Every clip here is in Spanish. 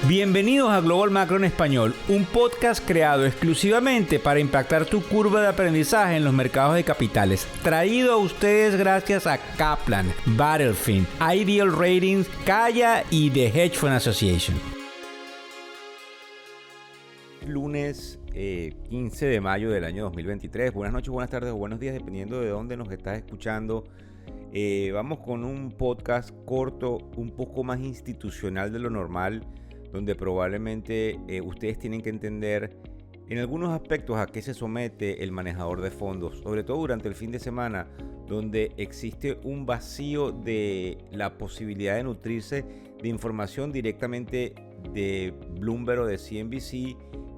Bienvenidos a Global Macro en Español, un podcast creado exclusivamente para impactar tu curva de aprendizaje en los mercados de capitales. Traído a ustedes gracias a Kaplan, Battlefield, Ideal Ratings, Kaya y The Hedge Fund Association. Lunes 15 de mayo del año 2023. Buenas noches, buenas tardes o buenos días, dependiendo de dónde nos estás escuchando. Vamos con un podcast corto, un poco más institucional de lo normal, donde probablemente ustedes tienen que entender en algunos aspectos a qué se somete el manejador de fondos, sobre todo durante el fin de semana, donde existe un vacío de la posibilidad de nutrirse de información directamente de Bloomberg o de CNBC,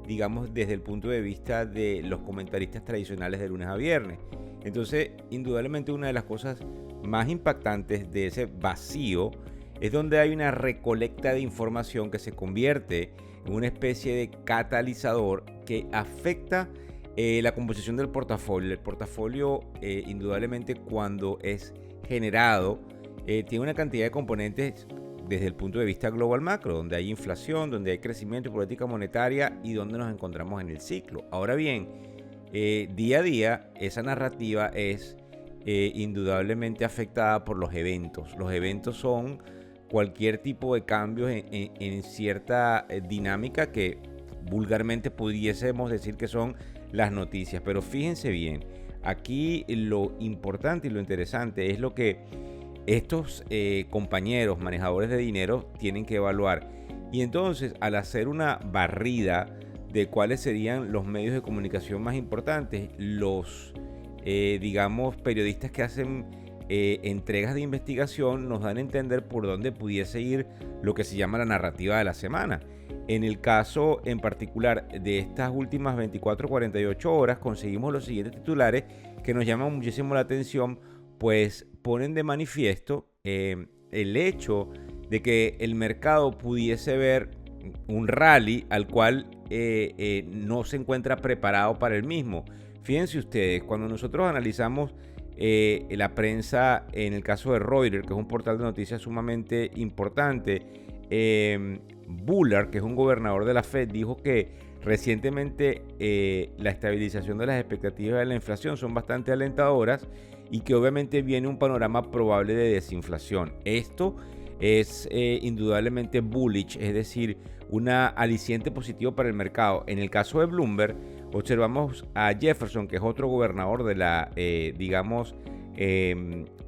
digamos desde el punto de vista de los comentaristas tradicionales de lunes a viernes. Entonces, indudablemente una de las cosas más impactantes de ese vacío es donde hay una recolecta de información que se convierte en una especie de catalizador que afecta la composición del portafolio. El portafolio, indudablemente, cuando es generado, tiene una cantidad de componentes desde el punto de vista global macro, donde hay inflación, donde hay crecimiento y política monetaria y donde nos encontramos en el ciclo. Ahora bien, día a día, esa narrativa es indudablemente afectada por los eventos. Los eventos son cualquier tipo de cambios en cierta dinámica que vulgarmente pudiésemos decir que son las noticias. Pero fíjense bien, aquí lo importante y lo interesante es lo que estos compañeros manejadores de dinero tienen que evaluar. Y entonces, al hacer una barrida de cuáles serían los medios de comunicación más importantes, los digamos periodistas que hacen entregas de investigación nos dan a entender por dónde pudiese ir lo que se llama la narrativa de la semana. En el caso en particular de estas últimas 24-48 horas conseguimos los siguientes titulares que nos llaman muchísimo la atención, pues ponen de manifiesto el hecho de que el mercado pudiese ver un rally al cual no se encuentra preparado para el mismo. Fíjense ustedes, cuando nosotros analizamos la prensa, en el caso de Reuters, que es un portal de noticias sumamente importante, Bullard, que es un gobernador de la Fed, dijo que recientemente la estabilización de las expectativas de la inflación son bastante alentadoras y que obviamente viene un panorama probable de desinflación. Esto es indudablemente bullish, es decir, una aliciente positivo para el mercado. En el caso de Bloomberg, observamos a Jefferson, que es otro gobernador de la,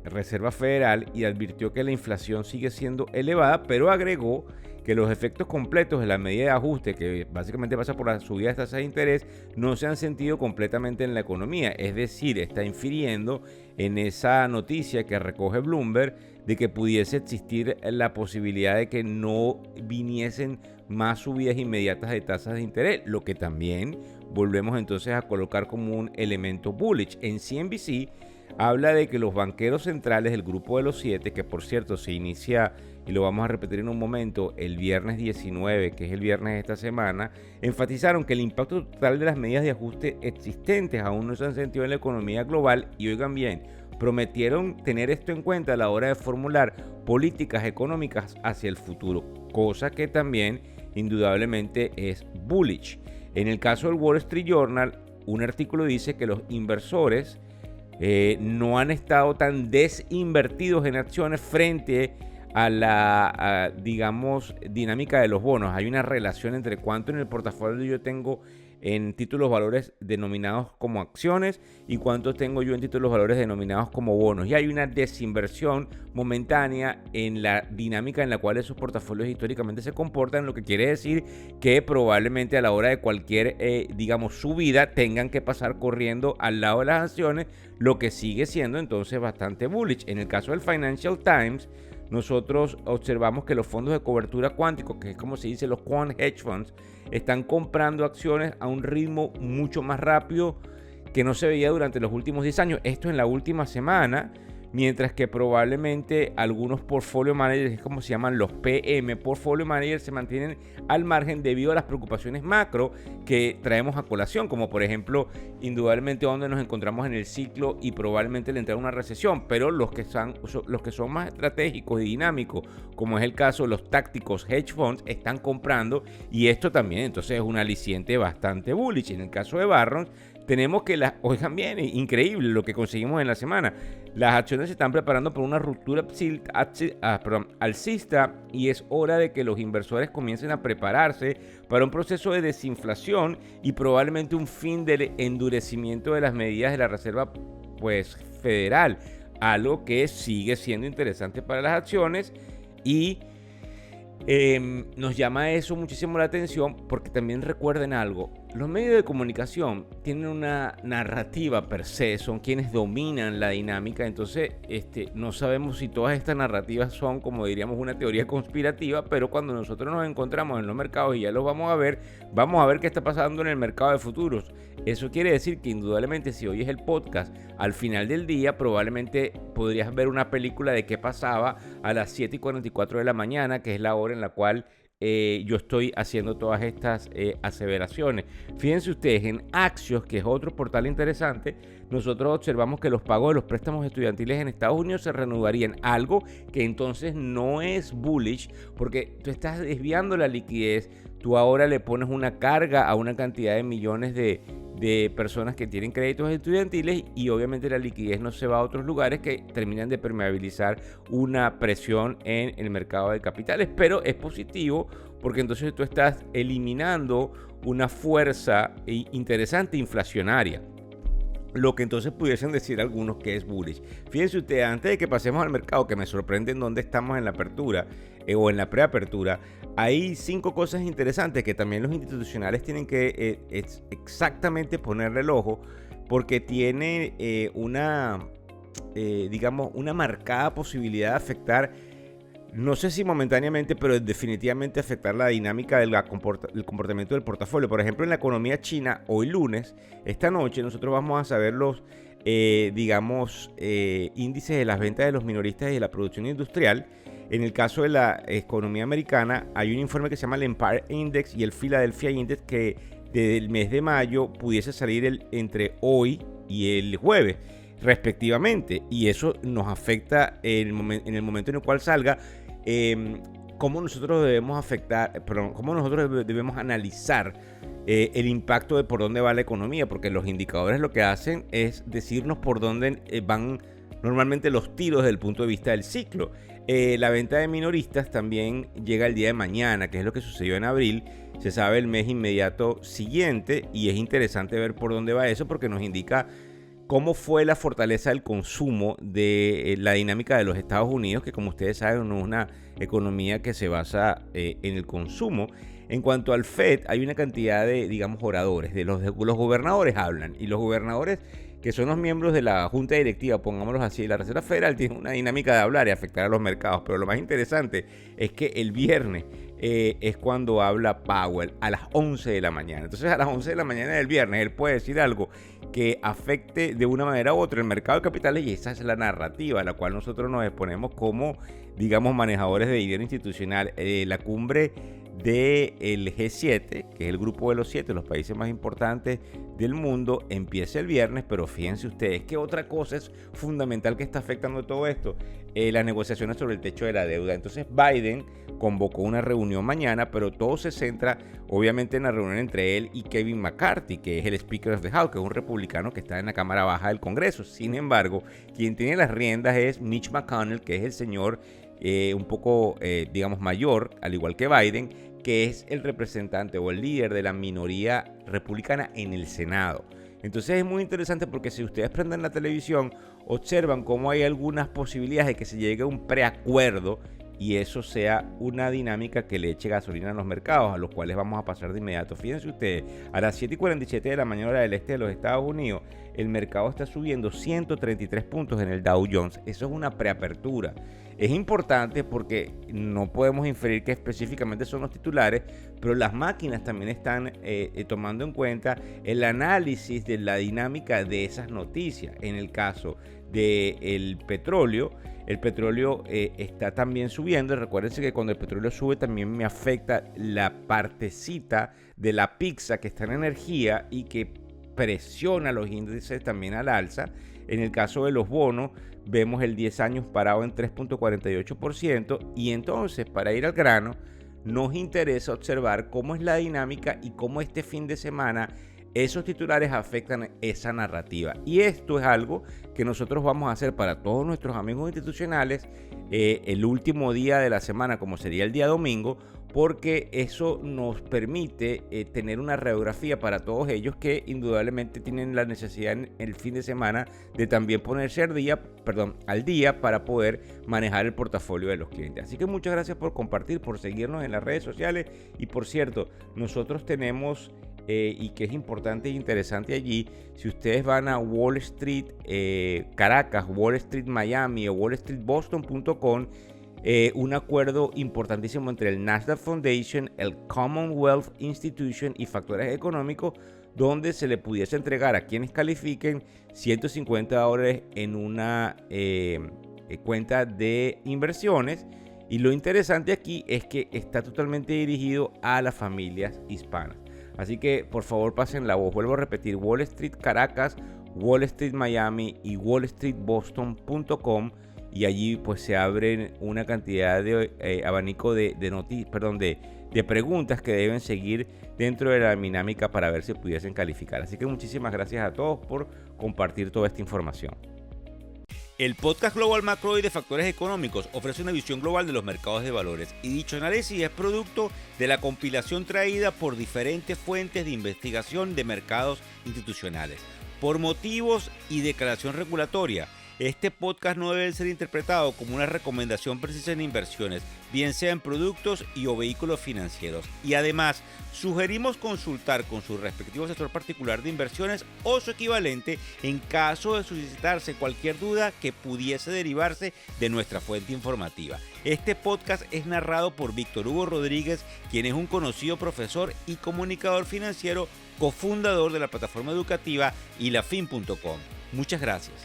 Reserva Federal, y advirtió que la inflación sigue siendo elevada, pero agregó que los efectos completos de la medida de ajuste, que básicamente pasa por la subida de tasas de interés, no se han sentido completamente en la economía. Es decir, está infiriendo en esa noticia que recoge Bloomberg de que pudiese existir la posibilidad de que no viniesen más subidas inmediatas de tasas de interés, lo que también volvemos entonces a colocar como un elemento bullish. En CNBC habla de que los banqueros centrales del grupo de los 7, que por cierto se inicia, y lo vamos a repetir en un momento, el viernes 19, que es el viernes de esta semana, enfatizaron que el impacto total de las medidas de ajuste existentes aún no se han sentido en la economía global y, oigan bien, prometieron tener esto en cuenta a la hora de formular políticas económicas hacia el futuro, cosa que también indudablemente es bullish. En el caso del Wall Street Journal, un artículo dice que los inversores no han estado tan desinvertidos en acciones frente a la, digamos, dinámica de los bonos. Hay una relación entre cuánto en el portafolio yo tengo en títulos valores denominados como acciones y cuánto tengo yo en títulos valores denominados como bonos. Y hay una desinversión momentánea en la dinámica en la cual esos portafolios históricamente se comportan, lo que quiere decir que probablemente a la hora de cualquier, digamos, subida tengan que pasar corriendo al lado de las acciones, lo que sigue siendo entonces bastante bullish. En el caso del Financial Times, nosotros observamos que los fondos de cobertura cuántico, que es como se dice los quant hedge funds, están comprando acciones a un ritmo mucho más rápido que no se veía durante los últimos 10 años. Esto en la última semana, mientras que probablemente algunos portfolio managers, que es como se llaman los PM, portfolio managers, se mantienen al margen debido a las preocupaciones macro que traemos a colación, como por ejemplo, indudablemente donde nos encontramos en el ciclo y probablemente le entrada una recesión, pero los que son más estratégicos y dinámicos, como es el caso de los tácticos hedge funds, están comprando, y esto también entonces es un aliciente bastante bullish. En el caso de Barron's, tenemos que oigan bien, increíble lo que conseguimos en la semana. Las acciones se están preparando por una ruptura alcista, y es hora de que los inversores comiencen a prepararse para un proceso de desinflación y probablemente un fin del endurecimiento de las medidas de la Reserva Federal, algo que sigue siendo interesante para las acciones. Y nos llama eso muchísimo la atención, porque también recuerden algo: los medios de comunicación tienen una narrativa per se, son quienes dominan la dinámica. Entonces no sabemos si todas estas narrativas son, como diríamos, una teoría conspirativa, pero cuando nosotros nos encontramos en los mercados, y ya los vamos a ver qué está pasando en el mercado de futuros. Eso quiere decir que indudablemente, si oyes el podcast, al final del día probablemente podrías ver una película de qué pasaba a las 7:44 de la mañana, que es la hora en la cual yo estoy haciendo todas estas aseveraciones. Fíjense ustedes, en Axios, que es otro portal interesante, nosotros observamos que los pagos de los préstamos estudiantiles en Estados Unidos se reanudarían, algo que entonces no es bullish, porque tú estás desviando la liquidez. Tú ahora le pones una carga a una cantidad de millones de personas que tienen créditos estudiantiles, y obviamente la liquidez no se va a otros lugares que terminan de permeabilizar una presión en el mercado de capitales. Pero es positivo, porque entonces tú estás eliminando una fuerza interesante inflacionaria, lo que entonces pudiesen decir algunos que es bullish. Fíjense ustedes, antes de que pasemos al mercado, que me sorprende en dónde estamos en la apertura o en la preapertura, hay 5 cosas interesantes que también los institucionales tienen que exactamente ponerle el ojo, porque tiene digamos, una marcada posibilidad de afectar, no sé si momentáneamente, pero definitivamente afectar la dinámica del comportamiento del portafolio. Por ejemplo, en la economía china, hoy lunes, esta noche, nosotros vamos a saber los índices de las ventas de los minoristas y de la producción industrial. En el caso de la economía americana, hay un informe que se llama el Empire Index y el Philadelphia Index, que desde el mes de mayo pudiese salir entre hoy y el jueves, respectivamente, y eso nos afecta en el momento en el cual salga. Cómo nosotros debemos analizar el impacto de por dónde va la economía, porque los indicadores lo que hacen es decirnos por dónde van normalmente los tiros desde el punto de vista del ciclo. La venta de minoristas también llega el día de mañana, que es lo que sucedió en abril. Se sabe el mes inmediato siguiente, y es interesante ver por dónde va eso, porque nos indica cómo fue la fortaleza del consumo de la dinámica de los Estados Unidos, que como ustedes saben no es una economía que se basa en el consumo. En cuanto al Fed, hay una cantidad de, digamos, oradores. Los gobernadores hablan, y los gobernadores, que son los miembros de la junta directiva, pongámoslos así, de la Reserva Federal, tienen una dinámica de hablar y afectar a los mercados. Pero lo más interesante es que el viernes es cuando habla Powell, a las 11 de la mañana. Entonces, a las 11 de la mañana del viernes, él puede decir algo que afecte de una manera u otra el mercado de capitales, y esa es la narrativa a la cual nosotros nos exponemos como, digamos, manejadores de dinero institucional. La cumbre del G7, que es el grupo de los 7, los países más importantes del mundo, empieza el viernes. Pero fíjense ustedes que otra cosa es fundamental que está afectando todo esto: las negociaciones sobre el techo de la deuda. Entonces Biden convocó una reunión mañana, pero todo se centra obviamente en la reunión entre él y Kevin McCarthy, que es el Speaker of the House, que es un republicano que está en la Cámara Baja del Congreso. Sin embargo, quien tiene las riendas es Mitch McConnell, que es el señor un poco, digamos, mayor, al igual que Biden, que es el representante o el líder de la minoría republicana en el Senado. Entonces es muy interesante, porque si ustedes prenden la televisión, observan cómo hay algunas posibilidades de que se llegue a un preacuerdo, y eso sea una dinámica que le eche gasolina a los mercados, a los cuales vamos a pasar de inmediato. Fíjense ustedes, a las 7:47 de la mañana hora del este de los Estados Unidos, el mercado está subiendo 133 puntos en el Dow Jones. Eso es una preapertura. Es importante porque no podemos inferir que específicamente son los titulares, pero las máquinas también están tomando en cuenta el análisis de la dinámica de esas noticias. En el caso del petróleo, el petróleo está también subiendo. Recuérdense que cuando el petróleo sube también me afecta la partecita de la pizza que está en energía y que presiona los índices también al alza. En el caso de los bonos, vemos el 10 años parado en 3.48% y entonces, para ir al grano, nos interesa observar cómo es la dinámica y cómo este fin de semana esos titulares afectan esa narrativa. Y esto es algo que nosotros vamos a hacer para todos nuestros amigos institucionales el último día de la semana, como sería el día domingo, porque eso nos permite tener una radiografía para todos ellos que indudablemente tienen la necesidad en el fin de semana de también ponerse al día para poder manejar el portafolio de los clientes. Así que muchas gracias por compartir, por seguirnos en las redes sociales. Y por cierto, nosotros tenemos y que es importante e interesante allí, si ustedes van a Wall Street Caracas, Wall Street Miami o Wall Street Boston.com, un acuerdo importantísimo entre el Nasdaq Foundation, el Commonwealth Institution y Factores Económicos, donde se le pudiese entregar a quienes califiquen $150 en una cuenta de inversiones. Y lo interesante aquí es que está totalmente dirigido a las familias hispanas. Así que por favor pasen la voz. Vuelvo a repetir: Wall Street Caracas, Wall Street Miami y Wall Street Boston.com, y allí pues se abren una cantidad de abanico de preguntas que deben seguir dentro de la dinámica para ver si pudiesen calificar. Así que muchísimas gracias a todos por compartir toda esta información. El podcast Global Macro y de Factores Económicos ofrece una visión global de los mercados de valores, y dicho análisis es producto de la compilación traída por diferentes fuentes de investigación de mercados institucionales. Por motivos y declaración regulatoria, este podcast no debe ser interpretado como una recomendación precisa en inversiones, bien sea en productos y o vehículos financieros. Y además, sugerimos consultar con su respectivo asesor particular de inversiones o su equivalente en caso de suscitarse cualquier duda que pudiese derivarse de nuestra fuente informativa. Este podcast es narrado por Víctor Hugo Rodríguez, quien es un conocido profesor y comunicador financiero, cofundador de la plataforma educativa ilafin.com. Muchas gracias.